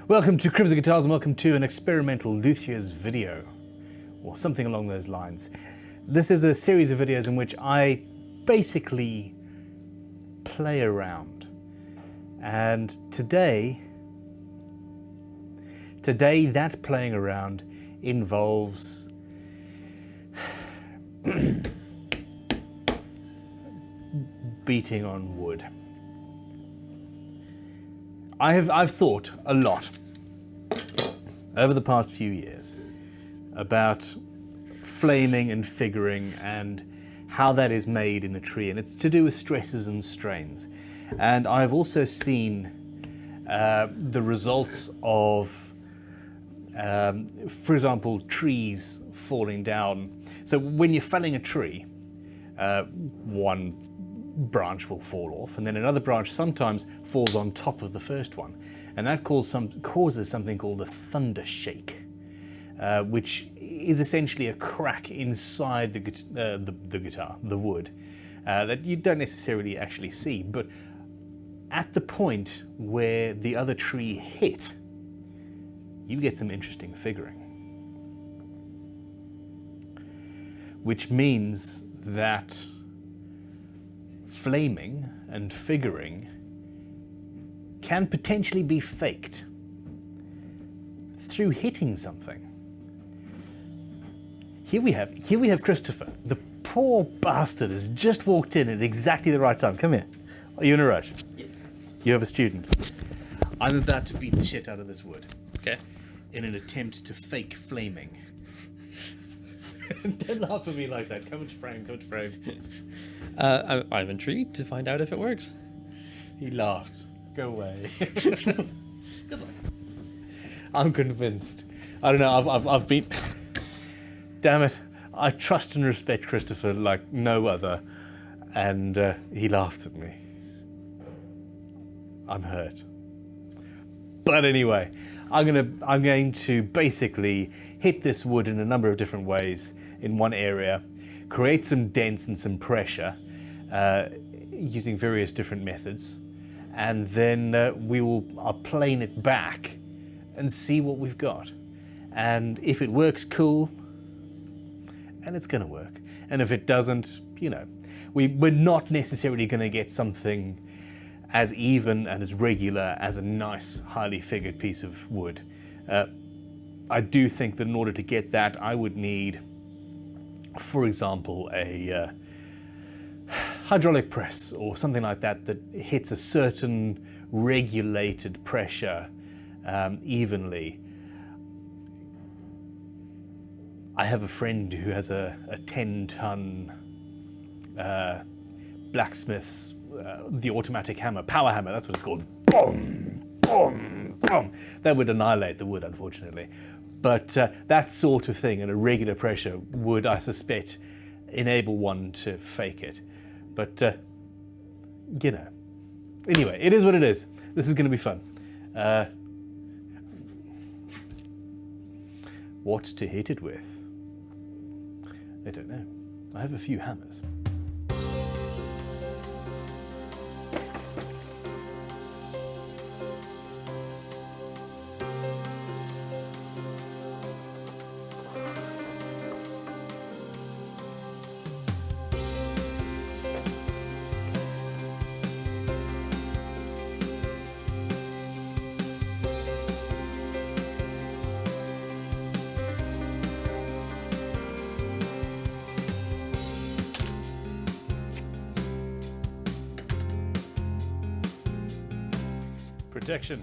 Welcome to Crimson Guitars and welcome to an experimental Luthier's video, or something along those lines. This is a series of videos in which I basically play around. And today that playing around involves beating on wood. I've thought a lot over the past few years about flaming and figuring and how that is made in a tree, and it's to do with stresses and strains. And I've also seen the results of, for example, trees falling down. So when you're felling a tree, one branch will fall off, and then another branch sometimes falls on top of the first one, and that causes something called a thunder shake, which is essentially a crack inside the guitar, the wood, that you don't necessarily actually see, but at the point where the other tree hit, you get some interesting figuring, which means that flaming and figuring can potentially be faked through hitting something. Here we have Christopher. The poor bastard has just walked in at exactly the right time. Come here. Are you in a rush? Yes. You have a student. I'm about to beat the shit out of this wood. Okay. In an attempt to fake flaming. Don't laugh at me like that. Come into frame, come into frame. I'm intrigued to find out if it works. He laughed. Go away. Good luck. I'm convinced. I don't know, I've been... Damn it. I trust and respect Christopher like no other, and he laughed at me. I'm hurt. But anyway, I'm going to basically hit this wood in a number of different ways in one area, create some dents and some pressure using various different methods, and then I'll plane it back and see what we've got. And if it works, cool, and it's gonna work. And if it doesn't, you know, we're not necessarily gonna get something as even and as regular as a nice, highly figured piece of wood. I do think that in order to get that, I would need, for example, a hydraulic press or something like that that hits a certain regulated pressure evenly. I have a friend who has a 10-ton blacksmith's, the automatic hammer, power hammer, that's what it's called. Boom, boom, boom. That would annihilate the wood, unfortunately. But that sort of thing at a regular pressure would, I suspect, enable one to fake it. But, you know. Anyway, it is what it is. This is going to be fun. What to hit it with? I don't know. I have a few hammers. Protection.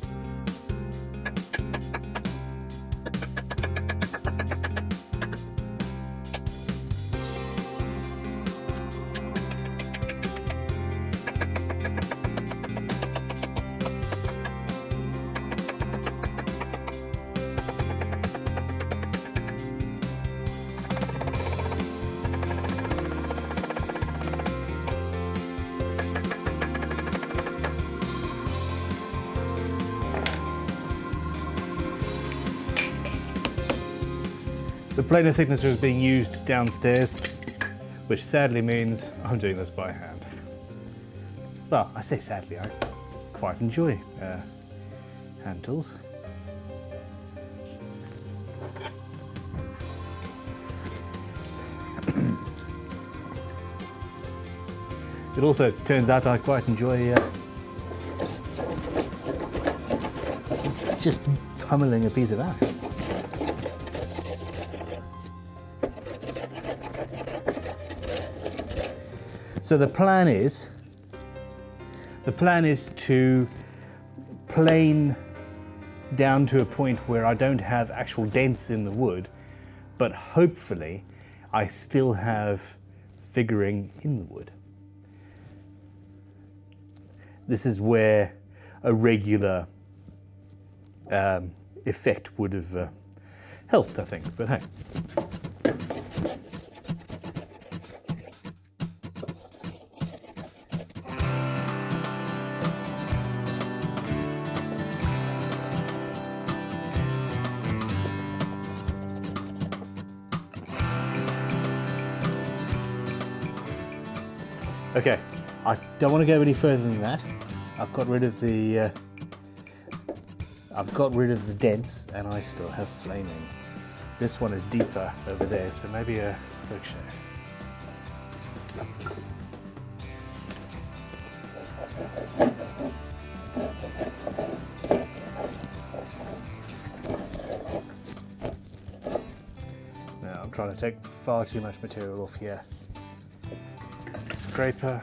The planer thicknesser is being used downstairs, which sadly means I'm doing this by hand. Well, I say sadly, I quite enjoy hand tools. It also turns out I quite enjoy just pummeling a piece of ash. So the plan is to plane down to a point where I don't have actual dents in the wood, but hopefully I still have figuring in the wood. This is where a regular effect would have helped, I think, but hey. Okay, I don't want to go any further than that. I've got rid of the dents, and I still have flaming. This one is deeper over there, so maybe a spoke shave. Now I'm trying to take far too much material off here. Scraper.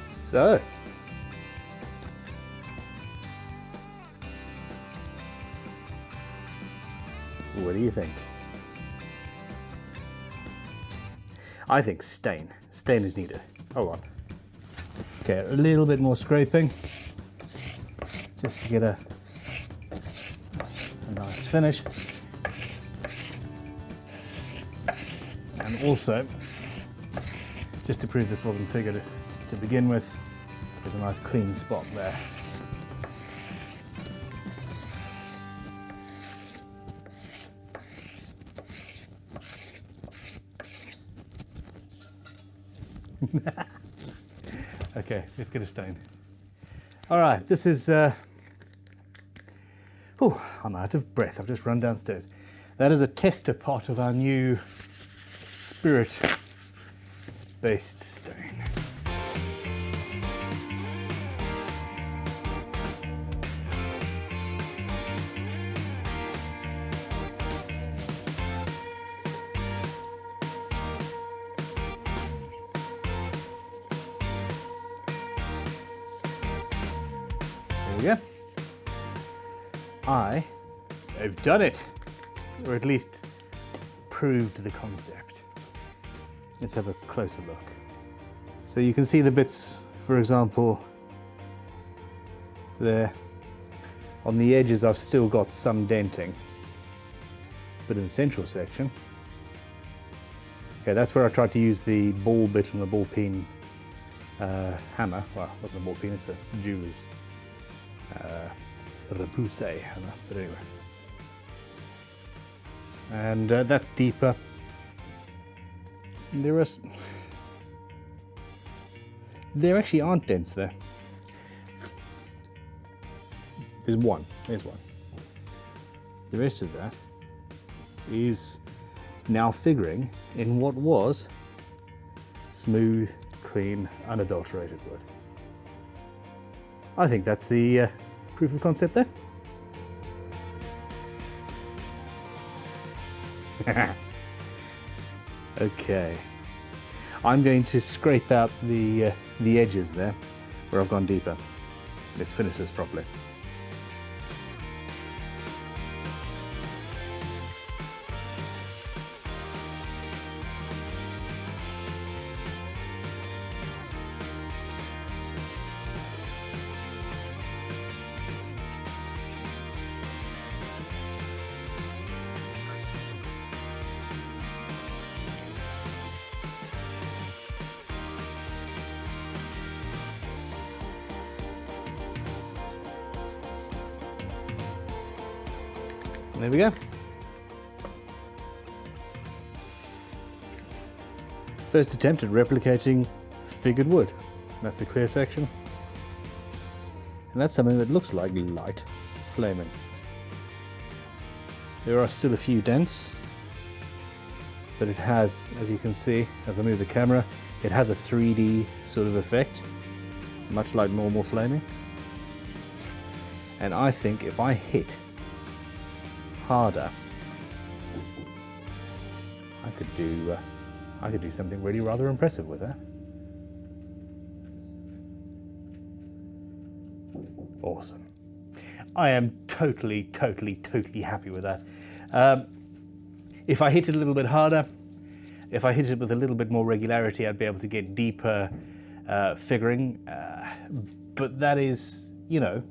So, what do you think? I think stain. Stain is needed. Hold on. Okay, a little bit more scraping, just to get a nice finish. And also, just to prove this wasn't figured to begin with, there's a nice clean spot there. Okay, let's get a stain. All right, this is, I'm out of breath. I've just run downstairs. That is a tester pot of our new spirit-based stain. There we go. I have done it, or at least proved the concept. Let's have a closer look. So you can see the bits, for example, there. On the edges I've still got some denting, but in the central section, okay, that's where I tried to use the ball bit on the ball peen hammer. Well, it wasn't a ball peen, it's a jeweler's repousse hammer, but anyway. And that's deeper. There actually aren't dents there. There's one. The rest of that is now figuring in what was smooth, clean, unadulterated wood. I think that's the proof of concept there. Okay, I'm going to scrape out the edges there where I've gone deeper. Let's finish this properly. There we go. First attempt at replicating figured wood. That's the clear section. And that's something that looks like light flaming. There are still a few dents, but it has, as you can see, as I move the camera, it has a 3D sort of effect, much like normal flaming. And I think if I hit harder, I could do something really rather impressive with that. Awesome. I am totally happy with that. If I hit it a little bit harder, if I hit it with a little bit more regularity, I'd be able to get deeper figuring. But that is, you know,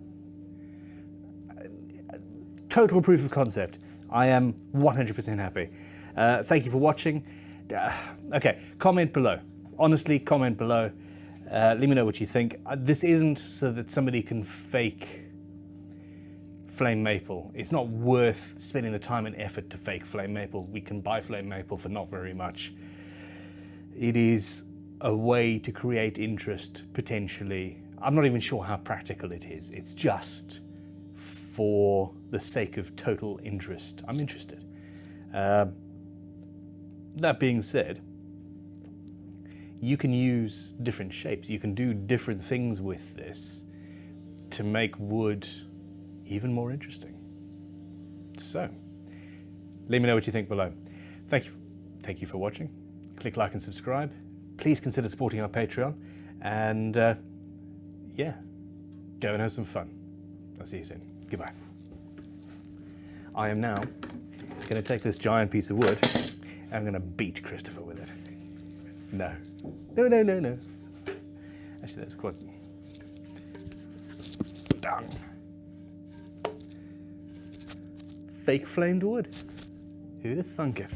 total proof of concept. I am 100% happy. Thank you for watching. Okay, comment below. Honestly, comment below. Let me know what you think. This isn't so that somebody can fake flame maple. It's not worth spending the time and effort to fake flame maple. We can buy flame maple for not very much. It is a way to create interest, potentially. I'm not even sure how practical it is. It's just for the sake of total interest. I'm interested. That being said, you can use different shapes. You can do different things with this to make wood even more interesting. So, let me know what you think below. Thank you for watching. Click like and subscribe. Please consider supporting our Patreon. And yeah, go and have some fun. I'll see you soon. Goodbye. I am now going to take this giant piece of wood and I'm going to beat Christopher with it. No. No. Actually, that's quite... Done. Fake flamed wood. Who'd have thunk it?